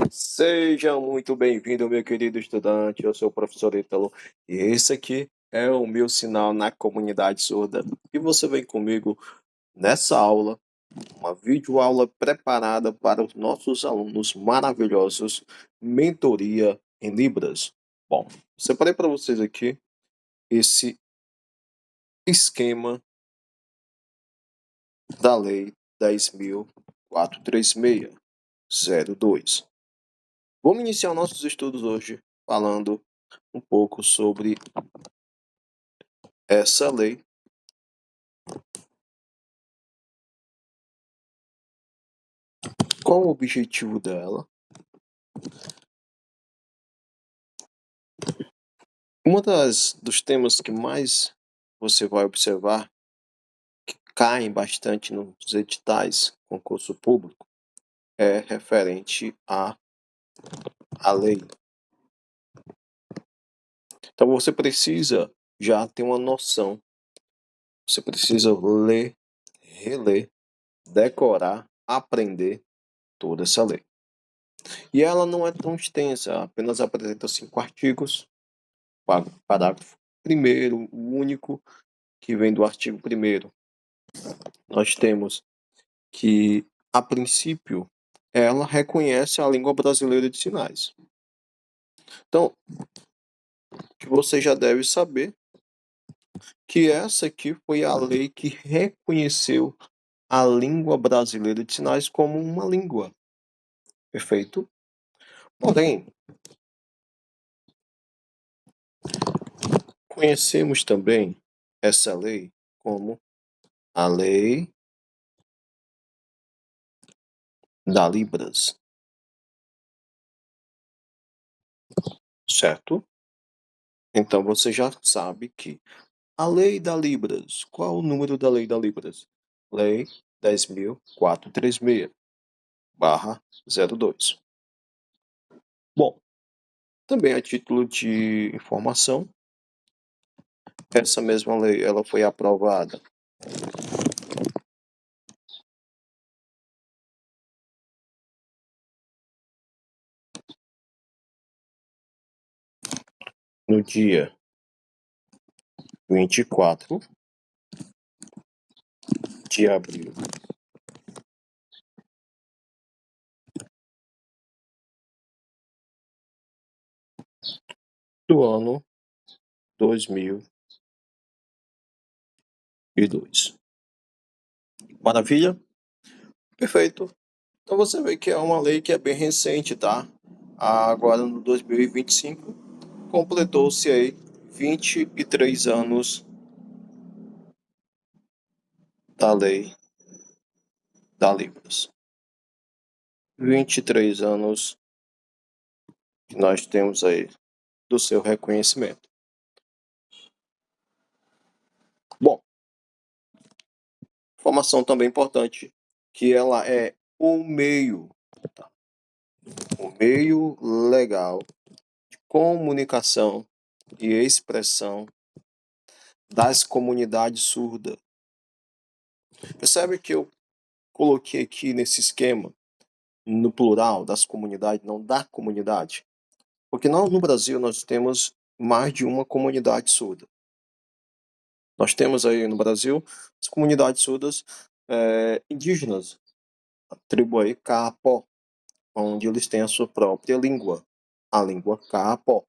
Seja muito bem-vindo, meu querido estudante. Eu sou o professor Ítalo e esse aqui é o meu sinal na comunidade surda. E você vem comigo nessa aula, uma videoaula preparada para os nossos alunos maravilhosos, mentoria em Libras. Bom, separei para vocês aqui esse esquema da Lei 10.436/02. Vamos iniciar nossos estudos hoje falando um pouco sobre essa lei. Qual o objetivo dela? Dos temas que mais você vai observar que caem bastante nos editais, concurso público, é referente à lei. Então você precisa já ter uma noção. Você precisa ler, reler, decorar, aprender toda essa lei. E ela não é tão extensa, apenas apresenta 5 artigos, parágrafo primeiro, o único que vem do artigo 1º. Nós temos que, a princípio, ela reconhece a língua brasileira de sinais. Então, que você já deve saber que essa aqui foi a lei que reconheceu a língua brasileira de sinais como uma língua. Perfeito? Porém, conhecemos também essa lei como a Lei da Libras. Certo? Então você já sabe que a Lei da Libras, qual o número da Lei da Libras? Lei 10.436/02. Bom, também a título de informação, essa mesma lei ela foi aprovada no dia 24 de abril do ano 2002. Maravilha? Perfeito. Então você vê que é uma lei que é bem recente, tá? Agora no 2025 completou-se aí 23 anos da Lei da Libras. 23 anos que nós temos aí do seu reconhecimento. Bom, informação também importante, que ela é o meio legal de comunicação e expressão das comunidades surdas. Percebe que eu coloquei aqui nesse esquema, no plural, das comunidades, não da comunidade? Porque nós, no Brasil, nós temos mais de uma comunidade surda. Nós temos aí no Brasil as comunidades surdas indígenas, a tribo aí Kaapó, onde eles têm a sua própria língua, a língua Kaapó.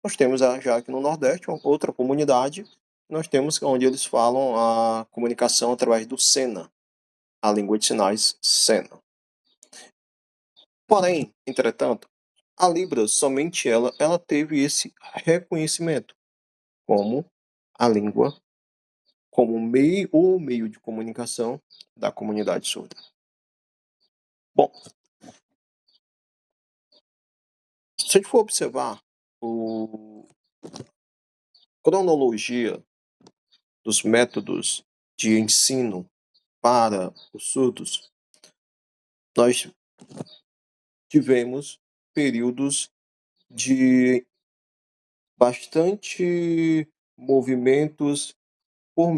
Nós temos já aqui no Nordeste outra comunidade, nós temos onde eles falam a comunicação através do Sena, a língua de sinais Sena. Porém, entretanto, a Libras, somente ela teve esse reconhecimento como a língua, como meio de comunicação da comunidade surda. Bom, se a gente for observar a cronologia dos métodos de ensino para os surdos, nós tivemos períodos de bastante movimentos por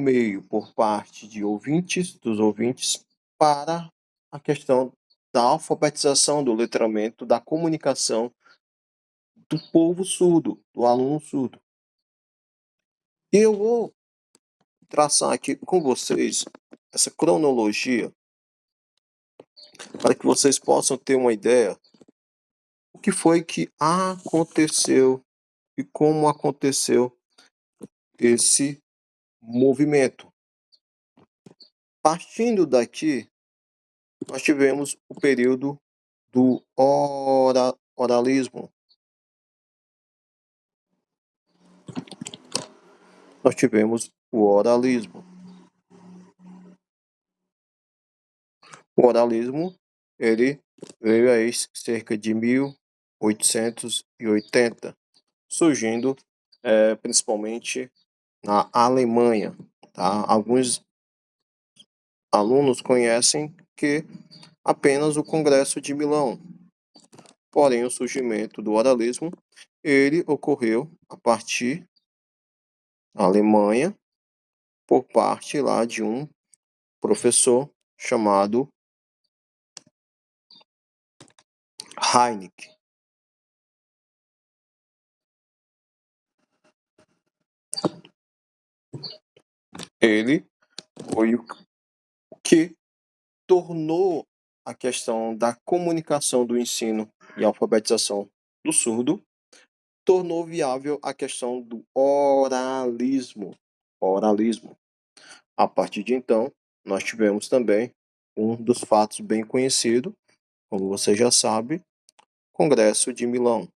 parte dos ouvintes, para a questão da alfabetização, do letramento, da comunicação do povo surdo, do aluno surdo. E eu vou traçar aqui com vocês essa cronologia para que vocês possam ter uma ideia o que foi que aconteceu e como aconteceu esse movimento. Partindo daqui, nós tivemos o período do oralismo. Nós tivemos o oralismo. O oralismo, ele veio aí cerca de 1880, surgindo principalmente na Alemanha. Tá? Alguns alunos conhecem que apenas o Congresso de Milão. Porém, o surgimento do oralismo, ele ocorreu a partir da Alemanha, por parte lá de um professor chamado Heineck. Ele foi o que tornou a questão da comunicação do ensino e alfabetização do surdo, tornou viável a questão do oralismo. Oralismo. A partir de então, nós tivemos também um dos fatos bem conhecido, como você já sabe, Congresso de Milão.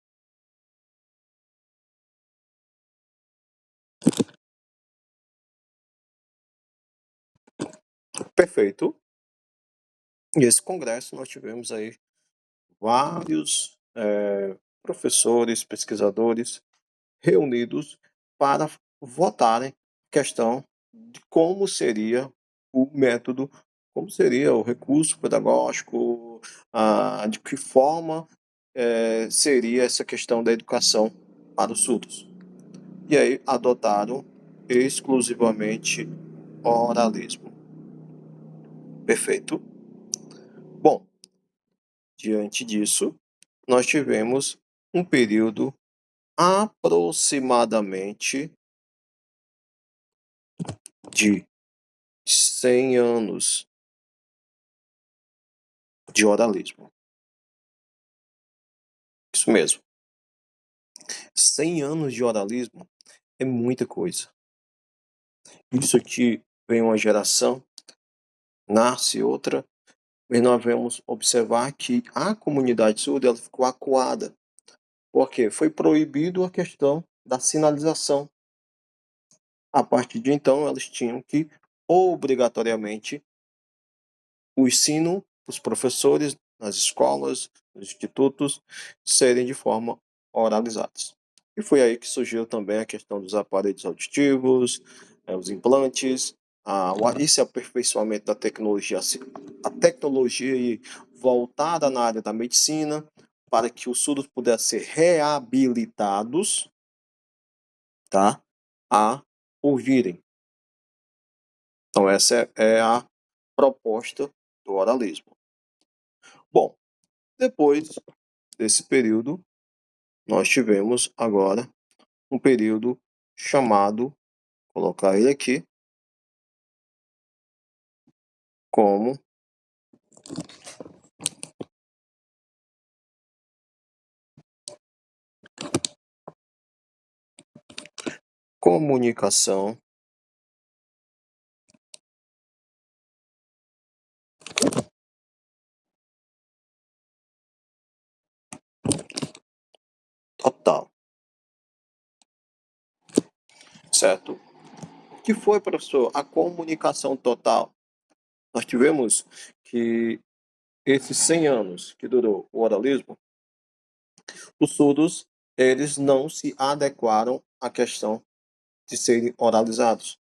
Perfeito. E esse congresso nós tivemos aí vários professores, pesquisadores reunidos para votarem questão de como seria o método, como seria o recurso pedagógico, de que forma seria essa questão da educação para os surdos. E aí adotaram exclusivamente oralismo. Perfeito. Bom, diante disso, nós tivemos um período aproximadamente de 100 anos de oralismo. Isso mesmo. 100 anos de oralismo é muita coisa. Isso aqui vem uma geração, nasce outra, mas nós vamos observar que a comunidade surda ela ficou acuada. Por quê? Foi proibido a questão da sinalização. A partir de então, elas tinham que, obrigatoriamente, o ensino, os professores nas escolas, nos institutos, serem de forma oralizados. E foi aí que surgiu também a questão dos aparelhos auditivos, os implantes, esse aperfeiçoamento da tecnologia, a tecnologia voltada na área da medicina, para que os surdos pudessem ser reabilitados, tá, a ouvirem. Então essa é a proposta do oralismo. Bom, depois desse período, nós tivemos agora um período chamado, vou colocar ele aqui, como comunicação total, certo? O que foi, professor, a comunicação total? Nós tivemos que esses 100 anos que durou o oralismo, os surdos, eles não se adequaram à questão de serem oralizados.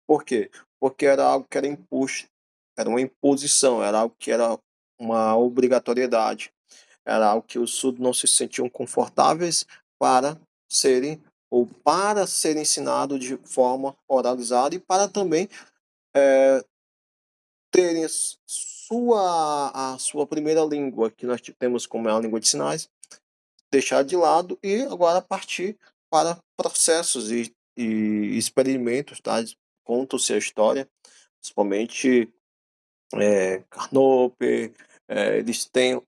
Por quê? Porque era algo que era imposto, era uma imposição, era algo que era uma obrigatoriedade, era algo que os surdos não se sentiam confortáveis para serem ou para ser ensinado de forma oralizada e para também terem a sua primeira língua, que nós temos como é a língua de sinais, deixar de lado e agora partir para processos e experimentos, tá? Conta-se a história, principalmente Carnot, eles têm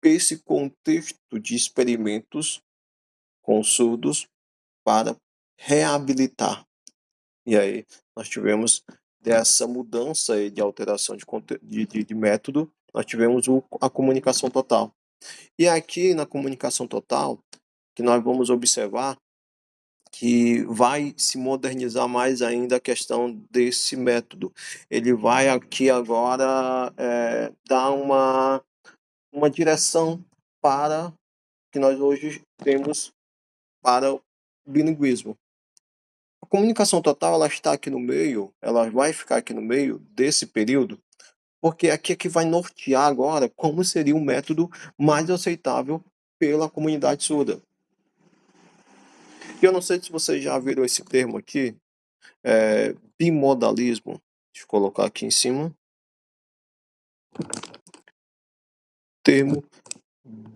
esse contexto de experimentos com surdos para reabilitar. E aí nós tivemos dessa mudança e de alteração de método, nós tivemos a comunicação total. E aqui na comunicação total, que nós vamos observar que vai se modernizar mais ainda a questão desse método. Ele vai aqui agora dar uma direção para que nós hoje temos para o bilinguismo. A comunicação total ela está aqui no meio, ela vai ficar aqui no meio desse período, porque aqui é que vai nortear agora como seria o método mais aceitável pela comunidade surda. E eu não sei se vocês já viram esse termo aqui, bimodalismo. Deixa eu colocar aqui em cima. Termo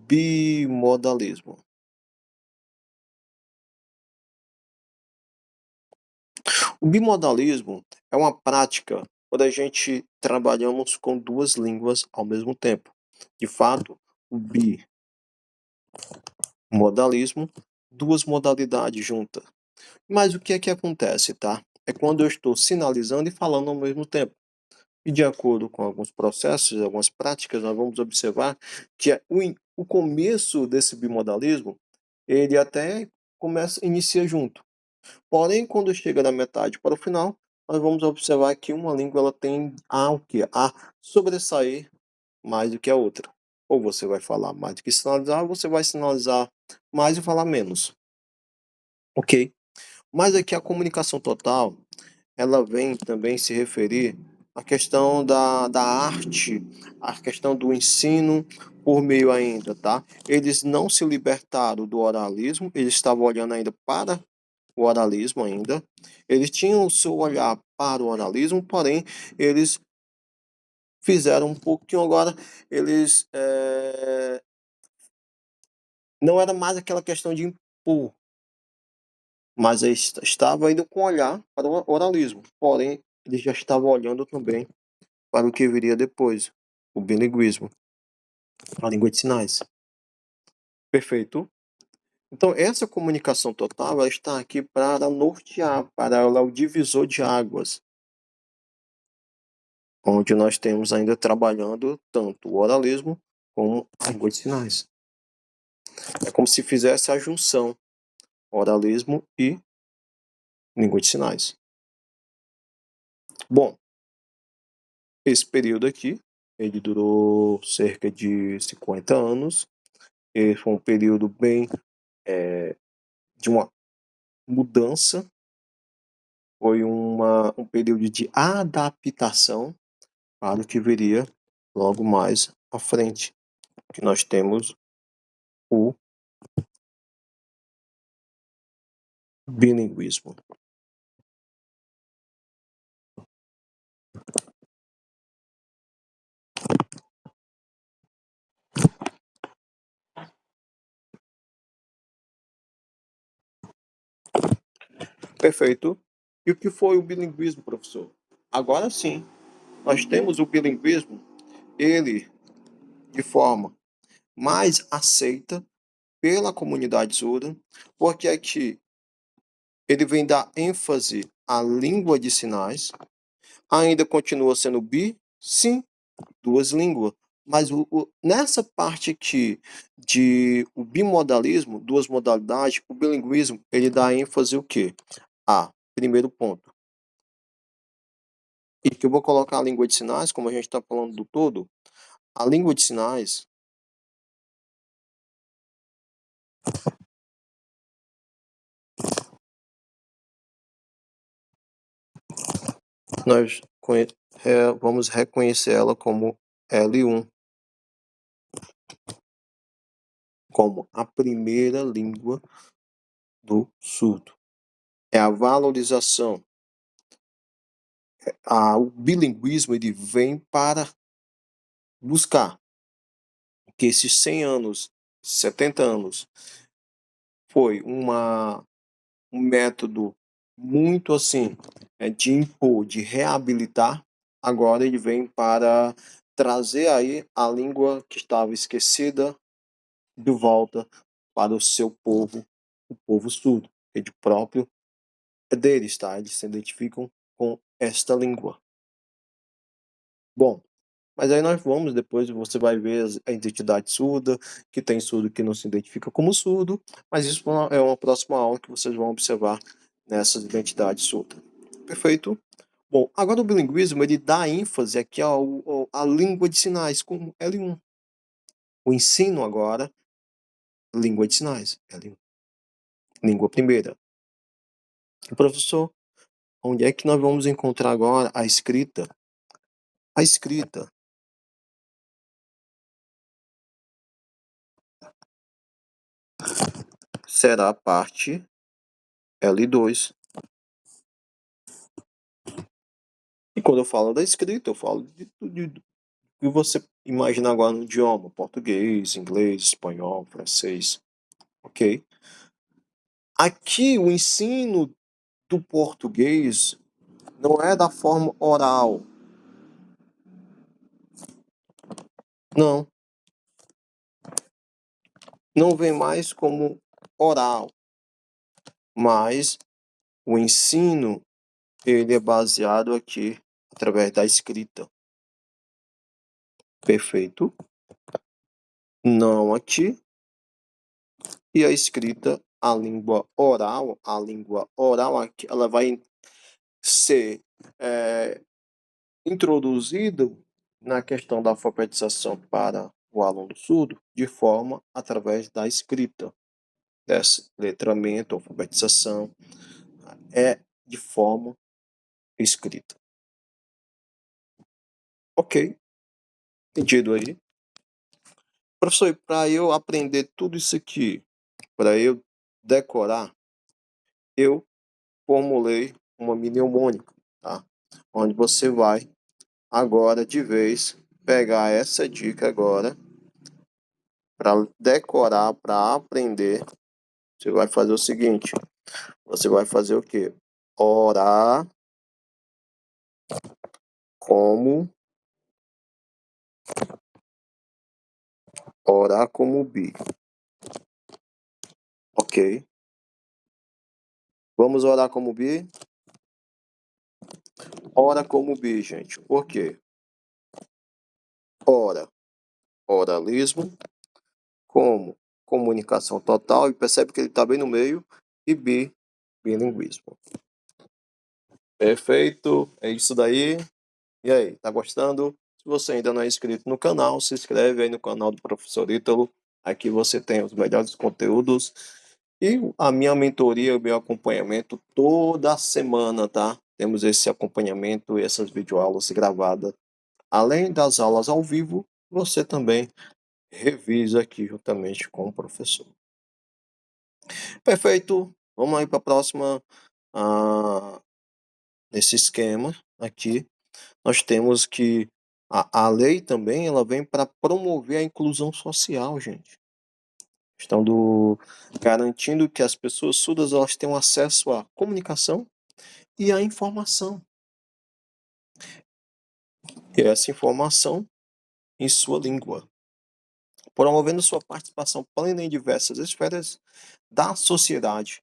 bimodalismo. O bimodalismo é uma prática quando a gente trabalhamos com duas línguas ao mesmo tempo. De fato, o bimodalismo, duas modalidades juntas. Mas o que é que acontece, tá? É quando eu estou sinalizando e falando ao mesmo tempo. E de acordo com alguns processos, algumas práticas, nós vamos observar que o começo desse bimodalismo, ele até inicia junto. Porém, quando chega da metade para o final, nós vamos observar que uma língua ela tem o quê? A sobressair mais do que a outra. Ou você vai falar mais do que sinalizar, ou você vai sinalizar mais e falar menos. Ok? Mas aqui a comunicação total, ela vem também se referir à questão da arte, à questão do ensino por meio ainda, tá? Eles não se libertaram do oralismo, eles estavam olhando ainda para o oralismo ainda. Eles tinham o seu olhar para o oralismo, porém, eles fizeram um pouquinho agora, eles não era mais aquela questão de impor, mas estava indo com olhar para o oralismo. Porém, eles já estavam olhando também para o que viria depois, o bilinguismo, a língua de sinais. Perfeito? Então, essa comunicação total ela está aqui para nortear, para ela o divisor de águas, onde nós temos ainda trabalhando tanto o oralismo como a língua de sinais. É como se fizesse a junção oralismo e língua de sinais. Bom, esse período aqui, ele durou cerca de 50 anos. Esse foi um período bem de uma mudança, foi um período de adaptação para o que viria logo mais à frente, que nós temos o bilinguismo. Perfeito. E o que foi o bilinguismo, professor? Agora sim, nós temos o bilinguismo, ele de forma mais aceita pela comunidade surda, porque aqui ele vem dar ênfase à língua de sinais, ainda continua sendo sim, duas línguas, mas nessa parte aqui de o bimodalismo, duas modalidades, o bilinguismo, ele dá ênfase o quê? Primeiro ponto, e que eu vou colocar a língua de sinais, como a gente está falando do todo, a língua de sinais, nós vamos reconhecer ela como L1, como a primeira língua do surdo. É a valorização. O bilinguismo ele vem para buscar que esses 100 anos, 70 anos, foi um método muito assim, de impor, de reabilitar, agora ele vem para trazer aí a língua que estava esquecida de volta para o seu povo, o povo surdo, que de próprio é deles, tá? Eles se identificam com esta língua. Bom, mas aí nós vamos, depois você vai ver a identidade surda, que tem surdo que não se identifica como surdo, mas isso é uma próxima aula que vocês vão observar nessas identidades surdas. Perfeito? Bom, agora o bilinguismo, ele dá ênfase aqui à língua de sinais, como L1. O ensino agora, língua de sinais, L1. Língua primeira. Professor, onde é que nós vamos encontrar agora a escrita? A escrita será a parte L2. E quando eu falo da escrita, eu falo de que você imagina agora no idioma, português, inglês, espanhol, francês, ok? Aqui o ensino do português não é da forma oral, não, não vem mais como oral, mas o ensino ele é baseado aqui através da escrita. Perfeito? Não aqui. E a escrita, a língua oral aqui, ela vai ser introduzido na questão da alfabetização para o aluno surdo de forma através da escrita, desse letramento, alfabetização, é de forma escrita. Ok, entendido aí? Professor, para eu aprender tudo isso aqui, para eu decorar, eu formulei uma mnemônica, tá? Onde você vai agora de vez pegar essa dica agora para decorar, para aprender. Você vai fazer o seguinte, você vai fazer o quê? Orar como orar como bi, ok? Vamos orar como bi? Ora como bi, gente. Por quê? Ora, oralismo, como comunicação total, e percebe que ele está bem no meio, e bi, bilinguismo. Perfeito, é isso daí. E aí, tá gostando? Se você ainda não é inscrito no canal, se inscreve aí no canal do Professor Ítalo. Aqui você tem os melhores conteúdos e a minha mentoria, o meu acompanhamento toda semana, tá? Temos esse acompanhamento e essas videoaulas gravadas. Além das aulas ao vivo, você também revisa aqui juntamente com o professor. Perfeito. Vamos aí para a próxima. Nesse esquema aqui, nós temos que a lei também ela vem para promover a inclusão social, gente. Estão garantindo que as pessoas surdas elas tenham acesso à comunicação e à informação. E essa informação em sua língua, promovendo sua participação plena em diversas esferas da sociedade,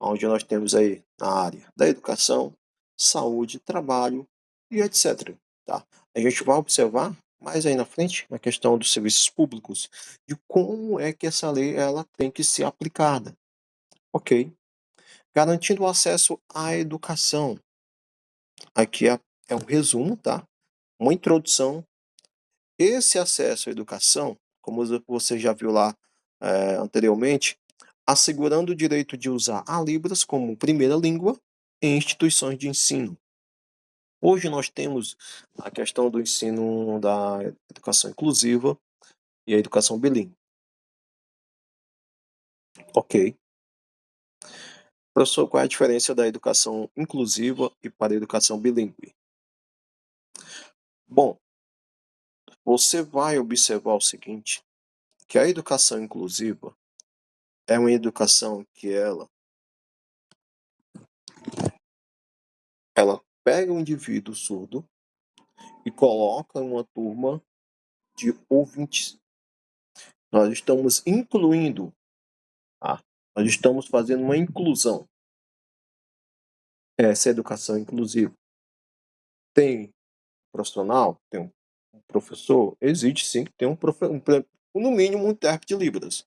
onde nós temos aí na área da educação, saúde, trabalho e etc. Tá? A gente vai observar mais aí na frente, na questão dos serviços públicos, de como é que essa lei ela tem que ser aplicada. Ok? Garantindo o acesso à educação. Aqui é um resumo, tá? Uma introdução. Esse acesso à educação, como você já viu lá anteriormente, assegurando o direito de usar a Libras como primeira língua em instituições de ensino. Hoje nós temos a questão do ensino da educação inclusiva e a educação bilíngue. Ok. Professor, qual é a diferença da educação inclusiva e para a educação bilíngue? Bom, você vai observar o seguinte, que a educação inclusiva é uma educação que ela pega um indivíduo surdo e coloca em uma turma de ouvintes. Nós estamos incluindo, nós estamos fazendo uma inclusão. Essa é a educação inclusiva. Tem profissional? Tem um professor? Existe sim, tem no mínimo um intérprete de Libras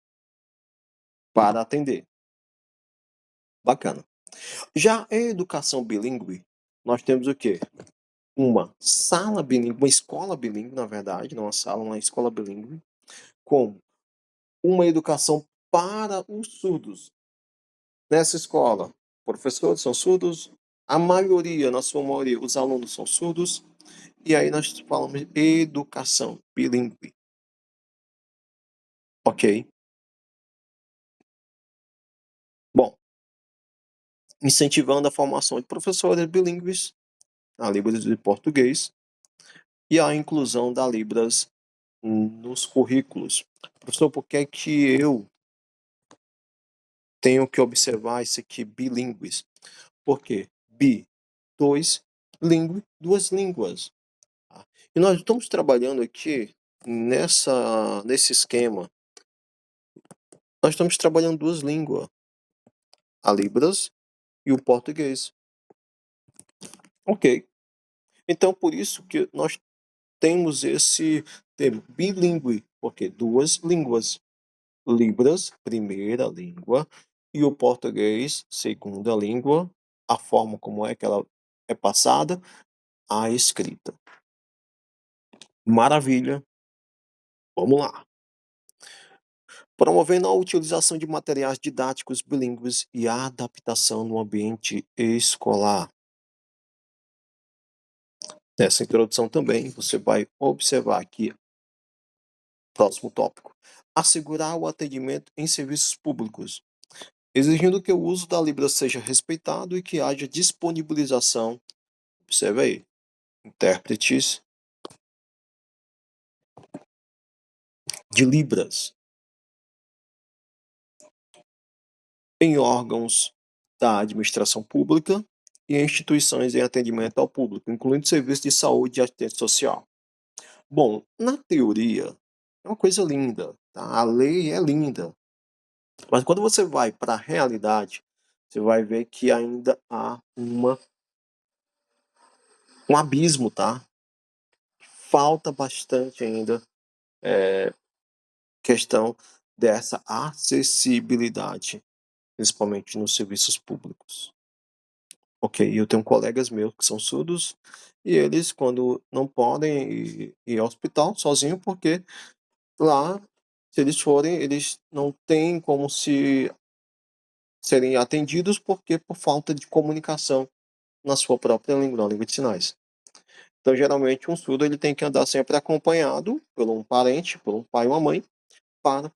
para atender. Bacana. Já em educação bilíngue, nós temos o quê? Uma sala bilíngue, uma escola bilíngue, na verdade, não uma sala, uma escola bilíngue, com uma educação para os surdos. Nessa escola, professores são surdos, a maioria, na sua maioria, os alunos são surdos, e aí nós falamos de educação bilíngue. Ok? Bom, incentivando a formação de professores bilíngues, a Libras de português, e a inclusão da Libras nos currículos. Professor, por que é que eu tenho que observar isso aqui, bilíngues? Por quê? Dois, língua, duas línguas. E nós estamos trabalhando aqui nesse esquema, nós estamos trabalhando duas línguas, a Libras e o português. Ok. Então, por isso que nós temos esse termo bilíngue, porque duas línguas. Libras, primeira língua, e o português, segunda língua, a forma como é que ela é passada, a escrita. Maravilha. Vamos lá. Promovendo a utilização de materiais didáticos bilíngues e a adaptação no ambiente escolar. Nessa introdução também, você vai observar aqui, próximo tópico, assegurar o atendimento em serviços públicos, exigindo que o uso da Libra seja respeitado e que haja disponibilização, observe aí, intérpretes de Libras em órgãos da administração pública e em instituições em atendimento ao público, incluindo serviços de saúde e assistência social. Bom, na teoria, é uma coisa linda, tá? A lei é linda, mas quando você vai para a realidade, você vai ver que ainda há um abismo, tá? Falta bastante ainda questão dessa acessibilidade, principalmente nos serviços públicos. Ok, eu tenho colegas meus que são surdos e eles, quando não podem ir ao hospital sozinho, porque lá, se eles forem, eles não têm como serem atendidos, porque por falta de comunicação na sua própria língua, na língua de sinais. Então, geralmente, um surdo ele tem que andar sempre acompanhado por um parente, por um pai ou uma mãe, para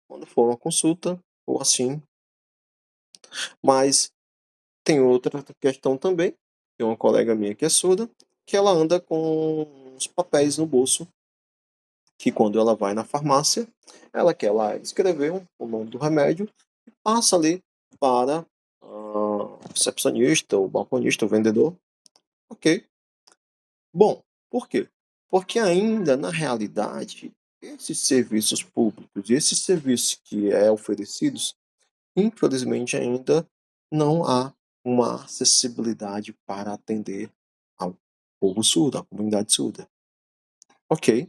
quando for uma consulta ou assim. Mas tem outra questão também, tem uma colega minha que é surda, que ela anda com os papéis no bolso, que quando ela vai na farmácia, ela quer lá escrever o nome do remédio, passa ali para o recepcionista, o balconista, o vendedor. Ok. Bom, por quê? Porque ainda, na realidade, esses serviços públicos e esses serviços que é oferecidos, infelizmente ainda não há uma acessibilidade para atender ao povo surdo, à comunidade surda. Ok.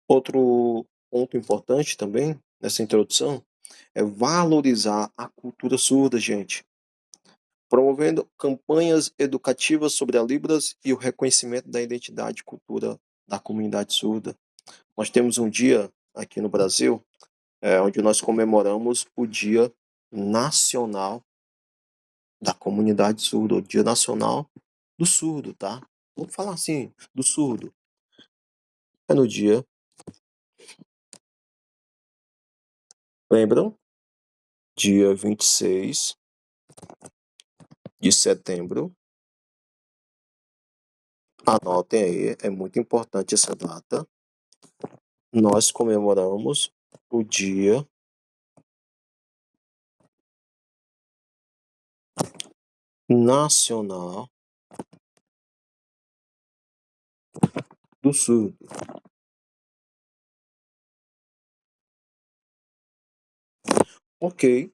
Outro ponto importante também nessa introdução é valorizar a cultura surda, gente, promovendo campanhas educativas sobre a Libras e o reconhecimento da identidade e cultura da comunidade surda. Nós temos um dia aqui no Brasil, onde nós comemoramos o Dia Nacional da Comunidade Surda, o Dia Nacional do Surdo, tá? Vamos falar assim, do surdo. É no dia, lembram? Dia 26 de setembro Anotem aí, é muito importante essa data. Nós comemoramos o Dia Nacional do Surdo. Ok,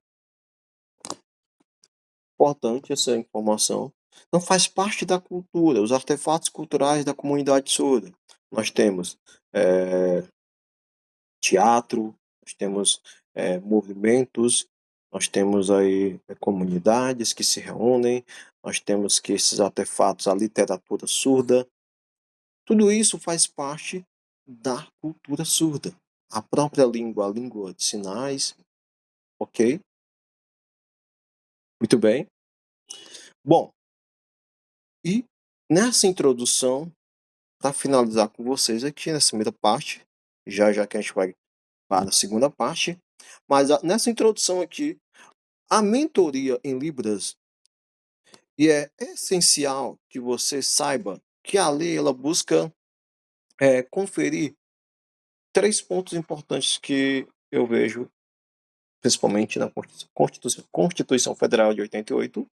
importante essa informação. Não faz parte da cultura, os artefatos culturais da comunidade surda. Nós temos teatro, nós temos movimentos, nós temos aí comunidades que se reúnem, nós temos que esses artefatos, a literatura surda, tudo isso faz parte da cultura surda. A própria língua, a língua de sinais, ok? Muito bem. Bom, e nessa introdução, para finalizar com vocês aqui nessa primeira parte, já que a gente vai para a segunda parte, mas nessa introdução aqui, a mentoria em Libras, e é essencial que você saiba que a lei ela busca conferir três pontos importantes que eu vejo, principalmente na Constituição Federal de 88,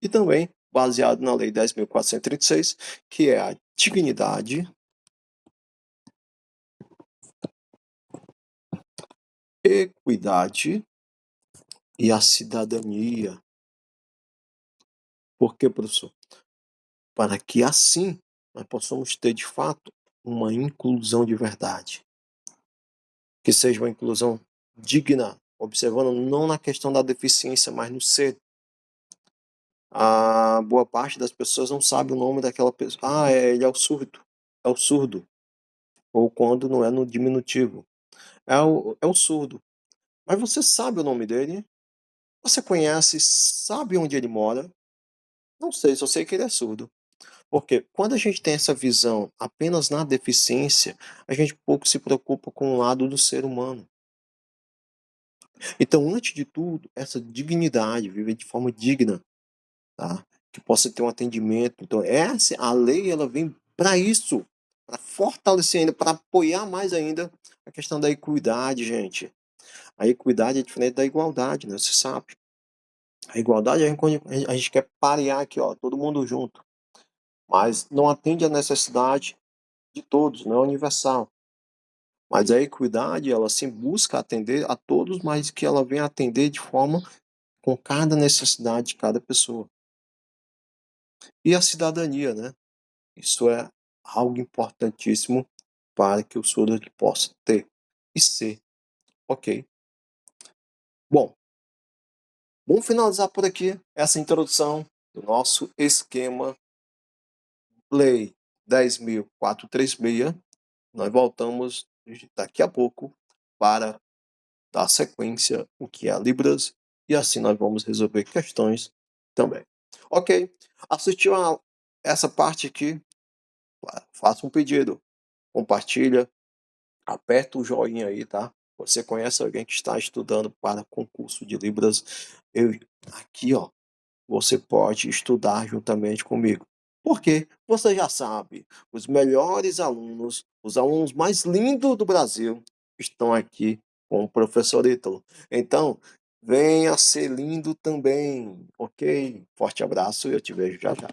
e também baseado na Lei 10.436, que é a dignidade, equidade e a cidadania. Por quê, professor? Para que assim nós possamos ter de fato uma inclusão de verdade, que seja uma inclusão digna, observando não na questão da deficiência, mas no ser. A boa parte das pessoas não sabe o nome daquela pessoa. Ah, ele é o surdo. É o surdo. Ou quando não é no diminutivo. É o surdo. Mas você sabe o nome dele? Você conhece, sabe onde ele mora? Não sei, só sei que ele é surdo. Porque quando a gente tem essa visão apenas na deficiência, a gente pouco se preocupa com o lado do ser humano. Então, antes de tudo, essa dignidade, viver de forma digna, tá? Que possa ter um atendimento. Então, a lei ela vem para isso, para fortalecer ainda, para apoiar mais ainda a questão da equidade, gente. A equidade é diferente da igualdade, né? Você sabe. A igualdade a gente quer parear aqui, ó, todo mundo junto, mas não atende à necessidade de todos, não é universal. Mas a equidade, ela sim busca atender a todos, mas que ela vem atender de forma com cada necessidade de cada pessoa. E a cidadania, né? Isso é algo importantíssimo para que o surdo possa ter e ser, ok? Bom, vamos finalizar por aqui essa introdução do nosso esquema Lei 10.436. Nós voltamos daqui a pouco para dar sequência o que é Libras e assim nós vamos resolver questões também. Ok? Assistiu a essa parte aqui? Faça um pedido, compartilha, aperta o joinha aí, tá? Você conhece alguém que está estudando para concurso de Libras? Eu aqui, ó, você pode estudar juntamente comigo. Porque você já sabe, os melhores alunos, os alunos mais lindos do Brasil, estão aqui com o professor Ítalo. Então, venha ser lindo também, ok? Forte abraço e eu te vejo já já.